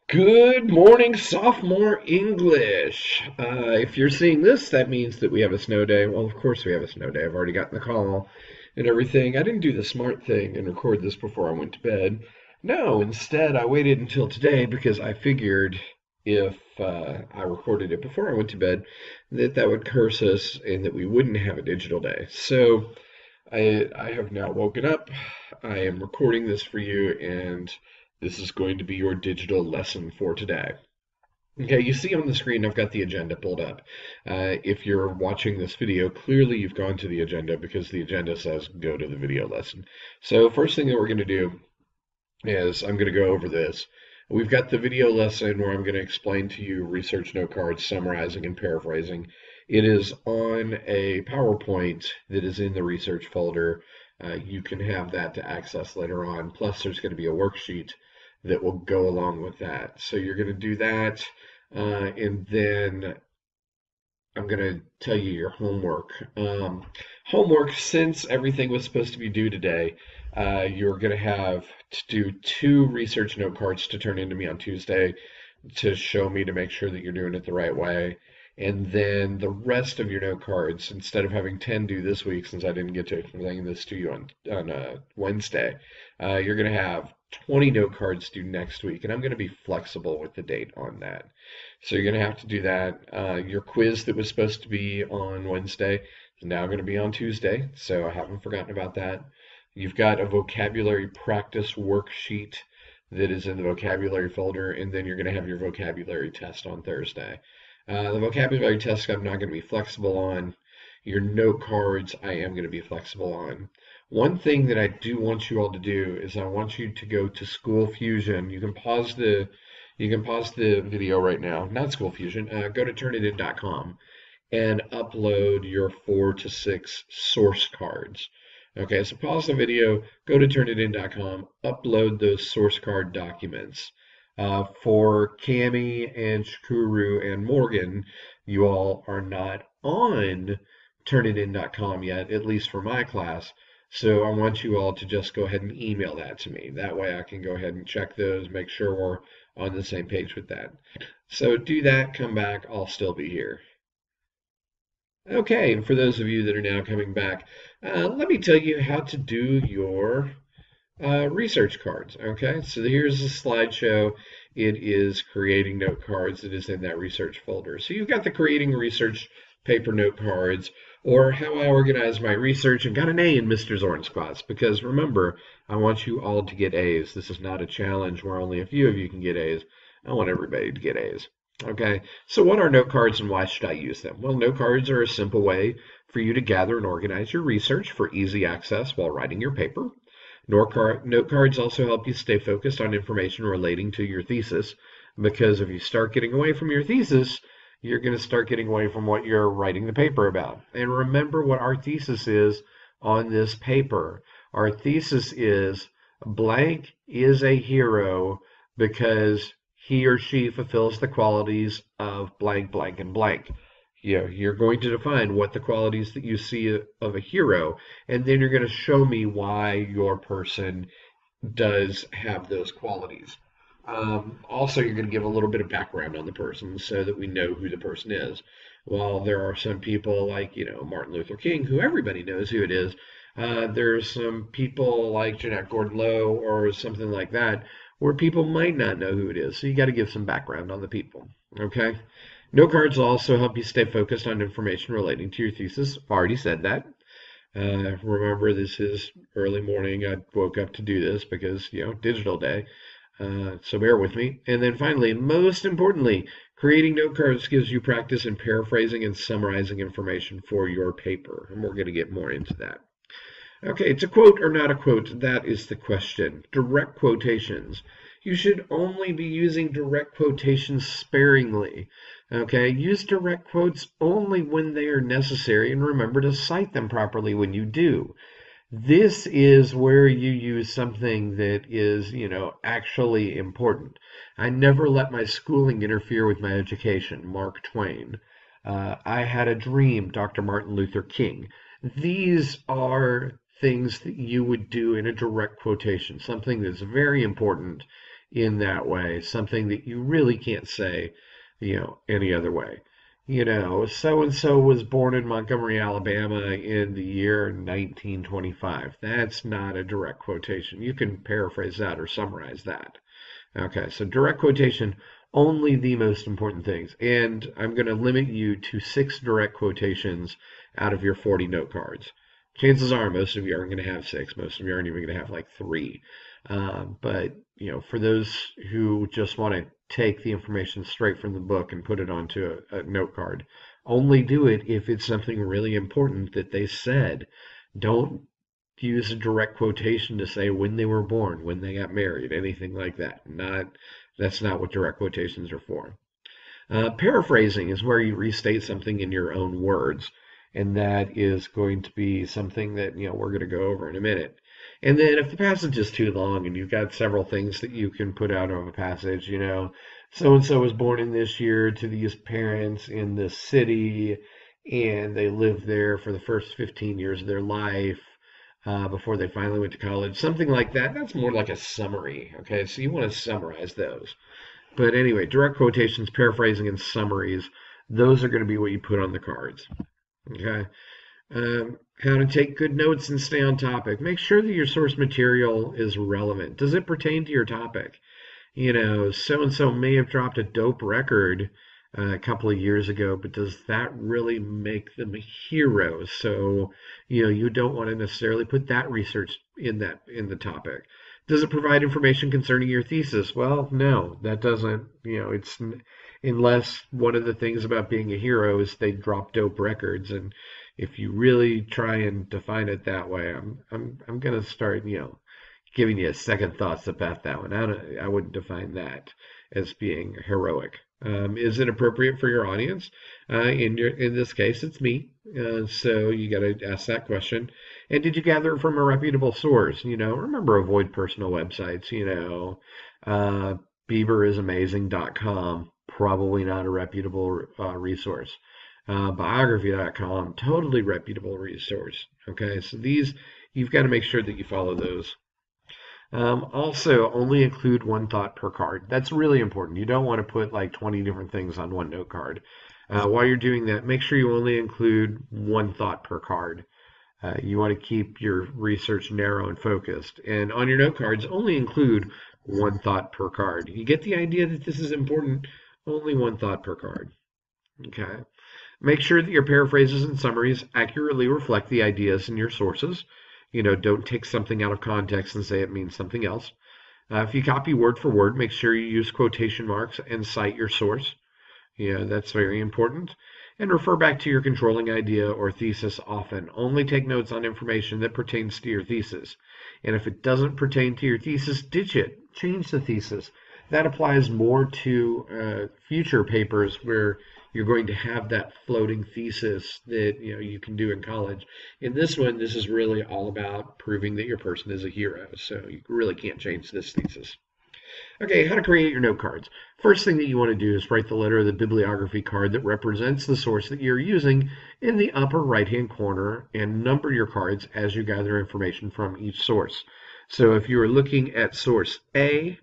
Good morning, sophomore English. If you're seeing this, that means that we have a snow day. Well, of course we have a snow day. I've already gotten the call and everything. I didn't do the smart thing and record this before I went to bed. No, instead I waited until today because I figured if I recorded it before I went to bed, that would curse us and that we wouldn't have a digital day. So I have now woken up. I am recording this for you, and this is going to be your digital lesson for today. Okay, you see on the screen I've got the agenda pulled up. If you're watching this video, clearly you've gone to the agenda because the agenda says go to the video lesson. So first thing that we're going to do is I'm going to go over this. We've got the video lesson where I'm going to explain to you research note cards, summarizing and paraphrasing. It is on a PowerPoint that is in the research folder. You can have that to access later on. Plus, there's going to be a worksheet that will go along with that. So you're going to do that, and then I'm going to tell you your homework. Homework, since everything was supposed to be due today, you're going to have to do two research note cards to turn into me on Tuesday to show me to make sure that you're doing it the right way. And then the rest of your note cards, instead of having 10 due this week, since I didn't get to explain this to you on Wednesday, you're going to have 20 note cards due next week. And I'm going to be flexible with the date on that. So you're going to have to do that. Your quiz that was supposed to be on Wednesday is now going to be on Tuesday. So I haven't forgotten about that. You've got a vocabulary practice worksheet that is in the vocabulary folder, and then you're going to have your vocabulary test on Thursday. The vocabulary test I'm not going to be flexible on. Your note cards I am going to be flexible on. One thing that I do want you all to do is I want you to go to School Fusion. You can pause the video right now. Not School Fusion. Go to Turnitin.com and upload your 4 to 6 source cards. Okay, so pause the video, go to Turnitin.com, upload those source card documents. For Cami and Shakuru and Morgan, you all are not on Turnitin.com yet, at least for my class. So I want you all to just go ahead and email that to me. That way I can go ahead and check those, make sure we're on the same page with that. So do that, come back, I'll still be here. Okay, and for those of you that are now coming back, let me tell you how to do your research cards. Okay, so here's the slideshow. It is creating note cards. It is in that research folder. So you've got the creating research paper note cards, or how I organize my research, and got an A in Mr. Zornspots, because remember, I want you all to get A's. This is not a challenge where only a few of you can get A's. I want everybody to get A's. Okay, so what are note cards and why should I use them? Well, note cards are a simple way for you to gather and organize your research for easy access while writing your paper. Note cards also help you stay focused on information relating to your thesis, because if you start getting away from your thesis, you're going to start getting away from what you're writing the paper about. And remember what our thesis is on this paper. Our thesis is blank is a hero because he or she fulfills the qualities of blank, blank, and blank. You're going to define what the qualities that you see of a hero, and then you're going to show me why your person does have those qualities. Also, you're going to give a little bit of background on the person so that we know who the person is. While there are some people like, Martin Luther King, who everybody knows who it is, there's some people like Jeanette Gordon Lowe or something like that where people might not know who it is. So you got to give some background on the people. Okay? Note cards will also help you stay focused on information relating to your thesis. I've already said that. Remember, this is early morning. I woke up to do this because, digital day. So bear with me. And then finally, most importantly, creating note cards gives you practice in paraphrasing and summarizing information for your paper. And we're going to get more into that. Okay, it's a quote or not a quote. That is the question. Direct quotations. You should only be using direct quotations sparingly. Okay, use direct quotes only when they are necessary, and remember to cite them properly when you do. This is where you use something that is, actually important. I never let my schooling interfere with my education. Mark Twain. I had a dream. Dr. Martin Luther King. These are things that you would do in a direct quotation, something that's very important in that way, something that you really can't say, any other way. So and so was born in Montgomery, Alabama in the year 1925. That's not a direct quotation. You can paraphrase that or summarize that. Okay, so direct quotation, only the most important things. And I'm going to limit you to 6 direct quotations out of your 40 note cards. Chances are most of you aren't going to have 6. Most of you aren't even going to have like 3. But, for those who just want to take the information straight from the book and put it onto a note card, only do it if it's something really important that they said. Don't use a direct quotation to say when they were born, when they got married, anything like that. That's not what direct quotations are for. Paraphrasing is where you restate something in your own words, and that is going to be something that we're going to go over in a minute. And then if the passage is too long and you've got several things that you can put out of a passage, so and so was born in this year to these parents in this city, and they lived there for the first 15 years of their life before they finally went to college, something like that. That's more like a summary. Okay, so you want to summarize those. But anyway, direct quotations, paraphrasing, and summaries, those are going to be what you put on the cards. Okay. How to take good notes and stay on topic. Make sure that your source material is relevant. Does it pertain to your topic? So and so may have dropped a dope record a couple of years ago, but does that really make them a hero? So, you don't want to necessarily put that research in the topic. Does it provide information concerning your thesis? Well, no, that doesn't. It's unless one of the things about being a hero is they drop dope records, and if you really try and define it that way, I'm gonna start giving you second thoughts about that one. I wouldn't define that as being heroic. Is it appropriate for your audience? In this case, it's me. So you got to ask that question. And did you gather it from a reputable source? Remember, avoid personal websites. BieberIsAmazing.com, probably not a reputable resource. Biography.com, totally reputable resource. Okay, so these, you've got to make sure that you follow those. Also, only include one thought per card. That's really important. You don't want to put like 20 different things on one note card. While you're doing that, make sure you only include one thought per card. You want to keep your research narrow and focused. And on your note cards, only include one thought per card. You get the idea that this is important? Only one thought per card. Okay. Make sure that your paraphrases and summaries accurately reflect the ideas in your sources. Don't take something out of context and say it means something else. If you copy word for word, make sure you use quotation marks and cite your source. That's very important. And refer back to your controlling idea or thesis often. Only take notes on information that pertains to your thesis. And if it doesn't pertain to your thesis, ditch it. Change the thesis. That applies more to future papers where you're going to have that floating thesis that you can do in college. In this one, this is really all about proving that your person is a hero. So you really can't change this thesis. Okay, how to create your note cards. First thing that you want to do is write the letter of the bibliography card that represents the source that you're using in the upper right-hand corner and number your cards as you gather information from each source. So if you are looking at source A,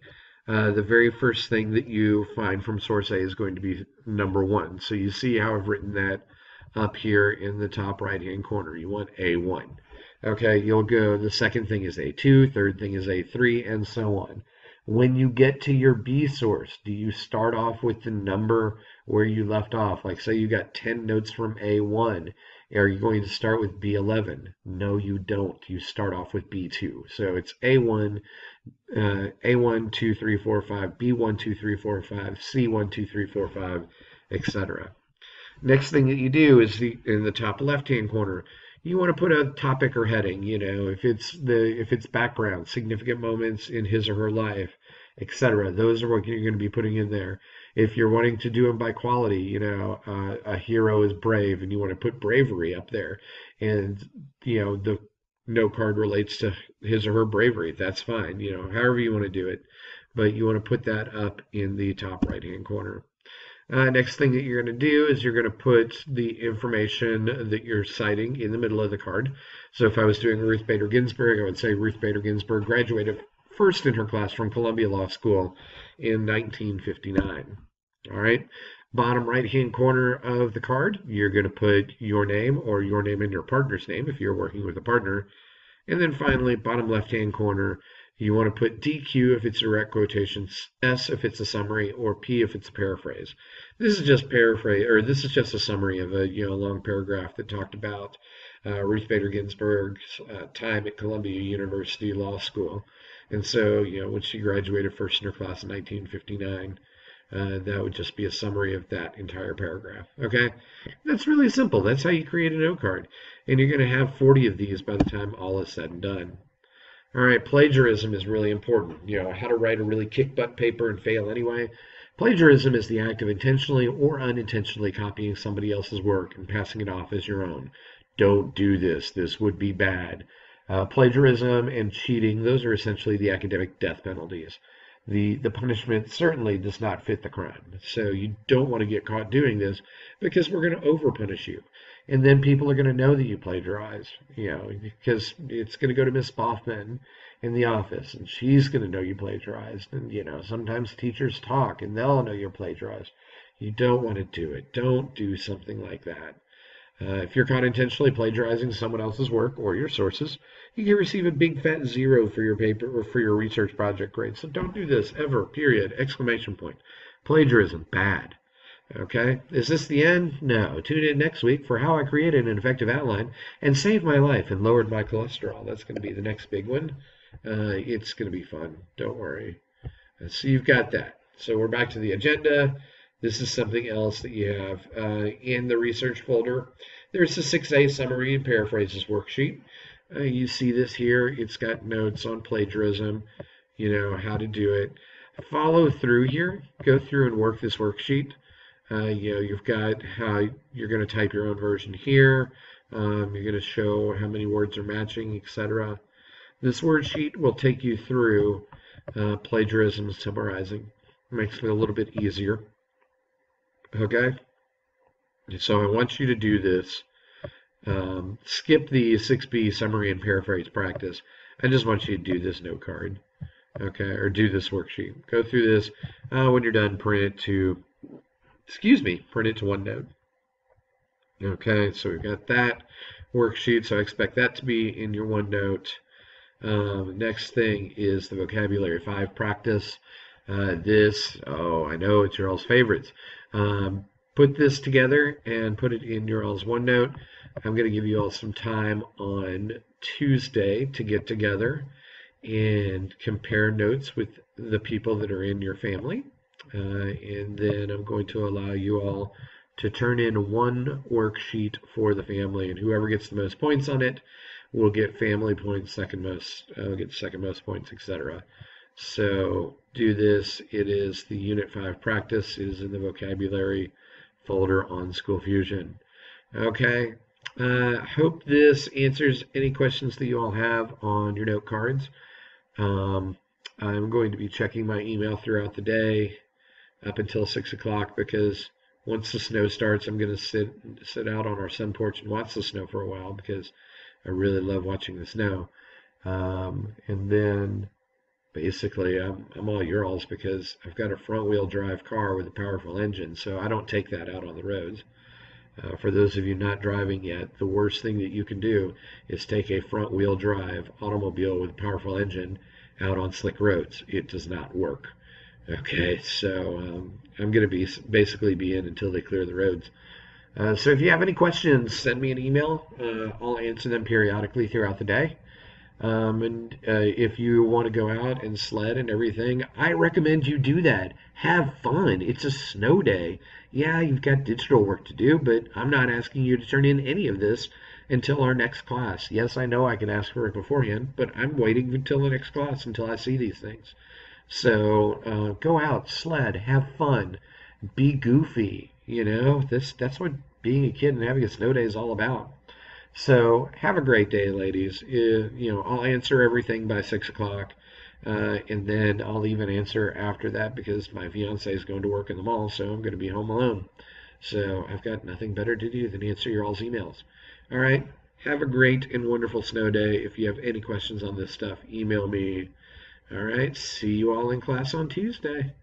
the very first thing that you find from source A is going to be number 1. So you see how I've written that up here in the top right-hand corner. You want A1. Okay, you'll go, the second thing is A2, third thing is A3, and so on. When you get to your B source, do you start off with the number where you left off? Like say you got 10 notes from A1. Are you going to start with B11? No, you don't. You start off with B2. So it's A1, A1, 2, 3, 4, 5, B1, 2, 3, 4, 5, C1, 2, 3, 4, 5, etc. Next thing that you do is in the top left-hand corner, you want to put a topic or heading. If it's background, significant moments in his or her life, etc. Those are what you're going to be putting in there. If you're wanting to do them by quality, a hero is brave, and you want to put bravery up there, and the note card relates to his or her bravery. That's fine. However you want to do it, but you want to put that up in the top right-hand corner. Next thing that you're going to do is you're going to put the information that you're citing in the middle of the card. So if I was doing Ruth Bader Ginsburg, I would say Ruth Bader Ginsburg graduated first in her class from Columbia Law School in 1959. All right. Bottom right-hand corner of the card, you're going to put your name or your name and your partner's name if you're working with a partner. And then finally, bottom left-hand corner, you want to put DQ if it's direct quotations, S if it's a summary, or P if it's a paraphrase. This is just paraphrase, or this is just a summary of a long paragraph that talked about Ruth Bader Ginsburg's time at Columbia University Law School. And so, when she graduated first in her class in 1959, that would just be a summary of that entire paragraph. Okay, that's really simple. That's how you create a note card, and you're going to have 40 of these by the time all is said and done. All right, plagiarism is really important. How to write a really kick-butt paper and fail anyway. Plagiarism is the act of intentionally or unintentionally copying somebody else's work and passing it off as your own. Don't do this. This would be bad. Plagiarism and cheating, those are essentially the academic death penalties. The punishment certainly does not fit the crime. So you don't want to get caught doing this because we're going to overpunish you. And then people are going to know that you plagiarized, because it's going to go to Miss Boffman in the office, and she's going to know you plagiarized. And, sometimes teachers talk, and they'll know you're plagiarized. You don't want to do it. Don't do something like that. If you're caught intentionally plagiarizing someone else's work or your sources, you can receive a big fat 0 for your paper or for your research project grade. So don't do this ever, period, exclamation point. Plagiarism, bad. Okay, is this the end? No. Tune in next week for how I created an effective outline and saved my life and lowered my cholesterol. That's going to be the next big one. It's going to be fun. Don't worry. So you've got that. So we're back to the agenda. This is something else that you have in the research folder. There's the 6A summary and paraphrases worksheet. You see this here. It's got notes on plagiarism, how to do it. Follow through here. Go through and work this worksheet. You've got how you're going to type your own version here. You're going to show how many words are matching, etc. This worksheet will take you through plagiarism and summarizing. It makes it a little bit easier. Okay? So I want you to do this. Skip the 6B summary and paraphrase practice. I just want you to do this note card. Okay? Or do this worksheet. Go through this. When you're done, print it to OneNote. Okay, so we've got that worksheet, so I expect that to be in your OneNote. Next thing is the Vocabulary 5 practice. I know it's your all's favorites. Put this together and put it in your all's OneNote. I'm going to give you all some time on Tuesday to get together and compare notes with the people that are in your family. And then I'm going to allow you all to turn in one worksheet for the family, and whoever gets the most points on it will get family points, second most points, etc. So do this. It is the Unit 5 practice. It is in the vocabulary folder on SchoolFusion. Okay. Hope this answers any questions that you all have on your note cards. I'm going to be checking my email throughout the day up until 6 o'clock, because once the snow starts, I'm going to sit out on our sun porch and watch the snow for a while, because I really love watching the snow. And then basically I'm all your alls, because I've got a front-wheel drive car with a powerful engine, so I don't take that out on the roads. For those of you not driving yet, the worst thing that you can do is take a front-wheel drive automobile with a powerful engine out on slick roads. It does not work. Okay, so I'm going to basically be in until they clear the roads. So if you have any questions, send me an email. I'll answer them periodically throughout the day. And if you want to go out and sled and everything, I recommend you do that. Have fun. It's a snow day. Yeah, you've got digital work to do, but I'm not asking you to turn in any of this until our next class. Yes, I know I can ask for it beforehand, but I'm waiting until the next class until I see these things. So go out, sled, have fun, be goofy. That's what being a kid and having a snow day is all about. So have a great day, ladies. I'll answer everything by 6 o'clock, and then I'll even answer after that, because my fiance is going to work in the mall, so I'm going to be home alone. So I've got nothing better to do than answer your all's emails. All right. Have a great and wonderful snow day. If you have any questions on this stuff, email me. All right. See you all in class on Tuesday.